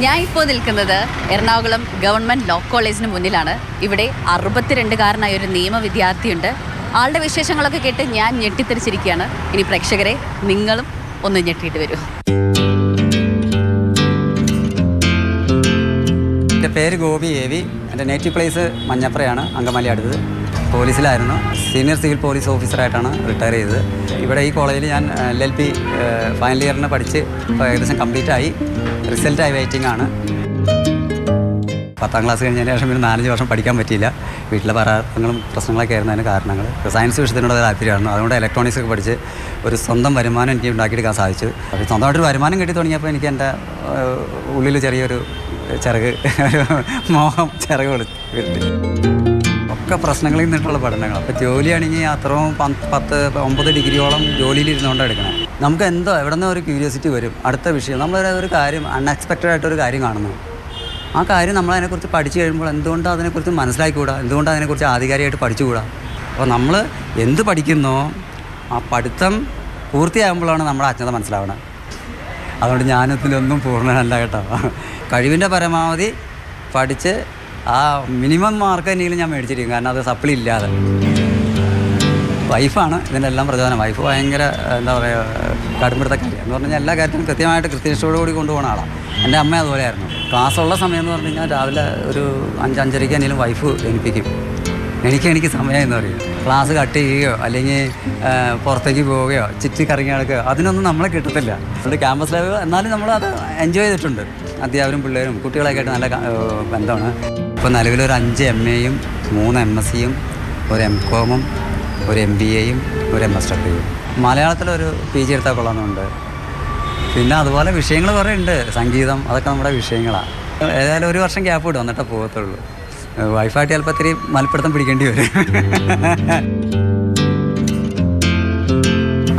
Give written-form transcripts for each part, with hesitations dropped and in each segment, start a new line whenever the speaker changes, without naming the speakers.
ഞാൻ ഇപ്പോൾ നിൽക്കുന്നത് എറണാകുളം ഗവൺമെൻറ് ലോ കോളേജിന് മുന്നിലാണ്. ഇവിടെ 62കാരനായ ഒരു നിയമ വിദ്യാർത്ഥിയുണ്ട്. ആളുടെ വിശേഷങ്ങളൊക്കെ കേട്ട് ഞാൻ ഞെട്ടിത്തെറിച്ചിരിക്കുകയാണ്. ഇനി പ്രേക്ഷകരെ നിങ്ങളും ഒന്ന് ഞെട്ടിയിട്ട് വരൂ.
എൻ്റെ പേര് ഗോപി എ.വി. എൻ്റെ നേറ്റീവ് പ്ലേസ് മഞ്ഞപ്രയാണ്, അങ്കമാലി അടുത്തത്. പോലീസിലായിരുന്നു. സീനിയർ സിവിൽ പോലീസ് ഓഫീസറായിട്ടാണ് റിട്ടയർ ചെയ്തത്. ഇവിടെ ഈ കോളേജിൽ ഞാൻ LLP ഫൈനൽ ഇയറിന് പഠിച്ച് ഏകദേശം കംപ്ലീറ്റ് ആയി. റിസൾട്ടായി വെയിറ്റിംഗ് ആണ്. 10ാം ക്ലാസ് കഴിഞ്ഞതിന് ശേഷം പിന്നെ 4 വർഷം പഠിക്കാൻ പറ്റിയില്ല. വീട്ടിലെ പരാതികളും പ്രശ്നങ്ങളൊക്കെ ആയിരുന്നു അതിന് കാരണങ്ങൾ. സയൻസ് വിഷയത്തിനോട് താല്പര്യമായിരുന്നു. അതുകൊണ്ട് ഇലക്ട്രോണിക്സ് ഒക്കെ പഠിച്ച് ഒരു സ്വന്തം വരുമാനം എനിക്ക് ഉണ്ടാക്കിയെടുക്കാൻ സാധിച്ചു. അപ്പോൾ സ്വന്തമായിട്ടൊരു വരുമാനം കിട്ടി തുടങ്ങിയപ്പോൾ എനിക്ക് എൻ്റെ ഉള്ളിൽ ചെറിയൊരു ചിറക് മോഹം ചിറക് കിട്ടി. ഒക്കെ പ്രശ്നങ്ങളിൽ നിന്നിട്ടുള്ള പഠനങ്ങൾ. അപ്പോൾ ജോലിയാണെങ്കിൽ അത്രയും 10-9 ഡിഗ്രിയോളം ജോലിയിൽ ഇരുന്നുകൊണ്ടാണ് എടുക്കണം. നമുക്ക് എന്തോ എവിടെ നിന്ന് ഒരു ക്യൂരിയോസിറ്റി വരും. അടുത്ത വിഷയം നമ്മളൊരു കാര്യം അൺഎക്സ്പെക്റ്റഡ് ആയിട്ടൊരു കാര്യം കാണുന്നു. ആ കാര്യം നമ്മളതിനെക്കുറിച്ച് പഠിച്ചു കഴിയുമ്പോൾ എന്തുകൊണ്ട് അതിനെക്കുറിച്ച് മനസ്സിലാക്കിക്കൂടാ, എന്തുകൊണ്ട് അതിനെക്കുറിച്ച് ആധികാരികമായിട്ട് പഠിച്ചുകൂടാ. അപ്പോൾ നമ്മൾ എന്ത് പഠിക്കുന്നോ ആ പഠിത്തം പൂർത്തിയാകുമ്പോഴാണ് നമ്മുടെ അജ്ഞത മനസ്സിലാവണം. അതുകൊണ്ട് ഞാനിതിലൊന്നും പൂർണ്ണനല്ല കേട്ടോ. കഴിവിൻ്റെ പരമാവധി പഠിച്ച് ആ മിനിമം മാർക്ക് തന്നെയെങ്കിലും ഞാൻ മേടിച്ചിരിക്കും. കാരണം അത് സപ്ലി ഇല്ലാതെ. വൈഫാണ് ഇതിൻ്റെ എല്ലാം പ്രചോദനം. വൈഫ് ഭയങ്കര എന്താ പറയുക കടുംപിടുത്തക്കാരി എന്ന് പറഞ്ഞാൽ എല്ലാ കാര്യത്തിലും കൃത്യമായിട്ട് കൃത്യനിഷ്ഠയോടുകൂടി കൊണ്ടുപോകുന്ന ആളാണ്. എൻ്റെ അമ്മ അതുപോലെയായിരുന്നു. ക്ലാസ്സുള്ള സമയം എന്ന് പറഞ്ഞു കഴിഞ്ഞാൽ രാവിലെ ഒരു 5-5:30 എന്തെങ്കിലും വൈഫ് എണിപ്പിക്കും. എനിക്ക് സമയം എന്ന് പറയും. ക്ലാസ് കട്ട് ചെയ്യുകയോ അല്ലെങ്കിൽ പുറത്തേക്ക് പോവുകയോ ചുറ്റി കറങ്ങി നടക്കുകയോ അതിനൊന്നും നമ്മളെ കിട്ടത്തില്ല. അതുകൊണ്ട് ക്യാമ്പസ് ലൈഫ് എന്നാലും നമ്മളത് എൻജോയ് ചെയ്തിട്ടുണ്ട്. അധ്യാപകരും പിള്ളേരും കുട്ടികളൊക്കെ ആയിട്ട് നല്ല ബന്ധമാണ്. ഇപ്പോൾ നിലവിലൊരു 5 MA-യും 3 MSc-യും ഒരു M.Com-ഉം ഒരു MBA-യും ഒരു MSW-യും. മലയാളത്തിലൊരു PG എടുത്താൽ കൊള്ളാമെന്നുണ്ട്. പിന്നെ അതുപോലെ വിഷയങ്ങൾ കുറേ ഉണ്ട്. സംഗീതം അതൊക്കെ നമ്മുടെ വിഷയങ്ങളാണ്. ഏതായാലും 1 വർഷം ഗ്യാപ്പ് ഇടും, എന്നിട്ടേ പോകത്തുള്ളൂ. വൈഫായിട്ട് ചിലപ്പോൾ ഇത്തിരി മലപ്പിടുത്തം പിടിക്കേണ്ടി വരും.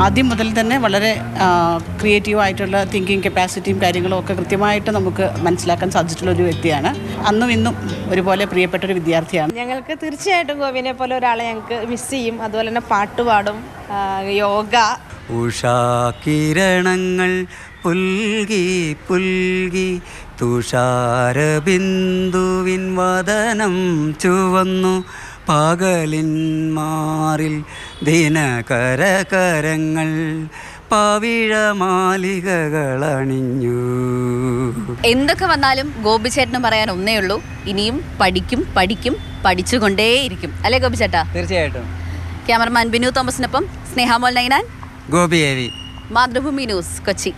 ആദ്യം മുതൽ തന്നെ വളരെ ക്രിയേറ്റീവായിട്ടുള്ള തിങ്കിങ് കപ്പാസിറ്റിയും കാര്യങ്ങളും ഒക്കെ കൃത്യമായിട്ട് നമുക്ക് മനസ്സിലാക്കാൻ സാധിച്ചിട്ടുള്ളൊരു വ്യക്തിയാണ്. അന്നും ഇന്നും ഒരുപോലെ പ്രിയപ്പെട്ടൊരു വിദ്യാർത്ഥിയാണ്.
ഞങ്ങൾക്ക് തീർച്ചയായിട്ടും ഗോപിനെ പോലെ ഒരാളെ ഞങ്ങൾക്ക് മിസ് ചെയ്യും. അതുപോലെ തന്നെ പാട്ട് പാടും, യോഗ.
ഉഷാകിരണങ്ങൾ പുൽകി പുൽകി തുഷാരബിന്ദുവിൻ വദനം ചുവന്നു പകലിൻ മാറിൽ ദിനകരകരങ്ങൾ പവിഴമാലികകളണിഞ്ഞു.
എന്തൊക്കെ വന്നാലും ഗോപി ചേട്ടന് പറയാൻ ഒന്നേ ഉള്ളൂ, ഇനിയും പഠിക്കും പഠിച്ചുകൊണ്ടേയിരിക്കും. അല്ലേ ഗോപി ചേട്ടാ?
തീർച്ചയായിട്ടും.
ക്യാമറമാൻ ബിനു തോമസിനൊപ്പം സ്നേഹാമോൾ നൈനാൻ,
ഗോപി എ.വി.
മാതൃഭൂമി ന്യൂസ്, കൊച്ചി.